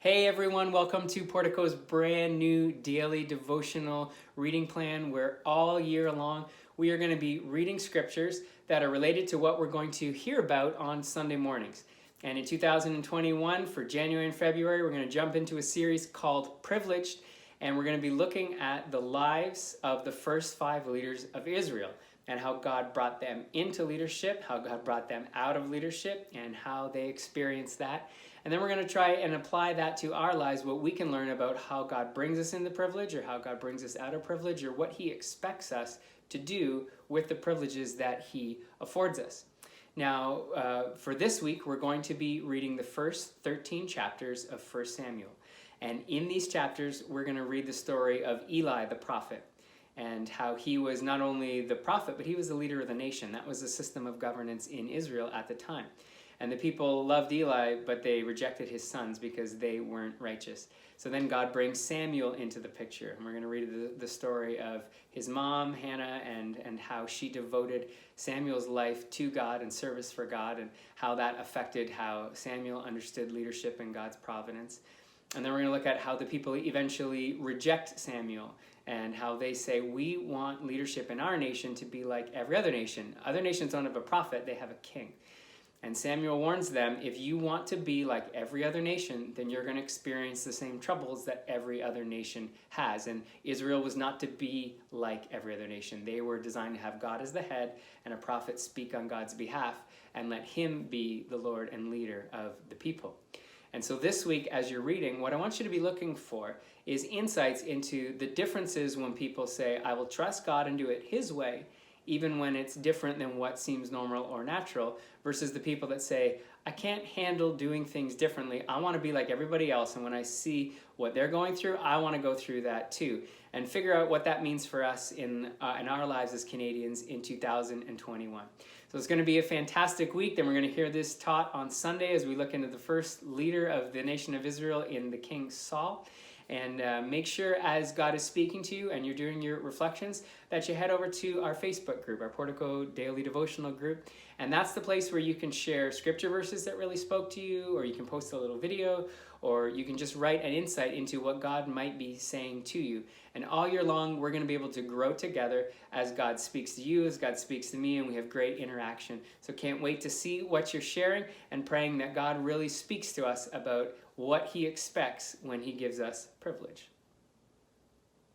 Hey everyone, welcome to Portico's brand new daily devotional reading plan where all year long we are going to be reading scriptures that are related to what we're going to hear about on Sunday mornings. And in 2021, for January and February, we're going to jump into a series called Privileged, and we're going to be looking at the lives of the first 5 leaders of Israel and how God brought them into leadership, how God brought them out of leadership, and how they experienced that. And then we're going to try and apply that to our lives, what we can learn about how God brings us into privilege or how God brings us out of privilege or what he expects us to do with the privileges that he affords us. Now, for this week, we're going to be reading the first 13 chapters of 1 Samuel. And in these chapters, we're going to read the story of Eli the prophet and how he was not only the prophet, but he was the leader of the nation. That was the system of governance in Israel at the time. And the people loved Eli, but they rejected his sons because they weren't righteous. So then God brings Samuel into the picture. And we're going to read the story of his mom, Hannah, and how she devoted Samuel's life to God and service for God, and how that affected how Samuel understood leadership and God's providence. And then we're going to look at how the people eventually reject Samuel and how they say, we want leadership in our nation to be like every other nation. Other nations don't have a prophet, they have a king. And Samuel warns them, if you want to be like every other nation, then you're going to experience the same troubles that every other nation has. And Israel was not to be like every other nation. They were designed to have God as the head and a prophet speak on God's behalf and let him be the Lord and leader of the people. And so this week, as you're reading, what I want you to be looking for is insights into the differences when people say, I will trust God and do it his way, even when it's different than what seems normal or natural, versus the people that say, I can't handle doing things differently. I want to be like everybody else, and when I see what they're going through, I want to go through that too. And figure out what that means for us in our lives as Canadians in 2021. So it's going to be a fantastic week. Then we're going to hear this taught on Sunday as we look into the first leader of the nation of Israel in the King Saul. And make sure as God is speaking to you and you're doing your reflections that you head over to our Facebook group, our Portico Daily Devotional group. And that's the place where you can share scripture verses that really spoke to you, or you can post a little video, or you can just write an insight into what God might be saying to you. And all year long, we're going to be able to grow together as God speaks to you, as God speaks to me, and we have great interaction. So can't wait to see what you're sharing and praying that God really speaks to us about what he expects when he gives us privilege.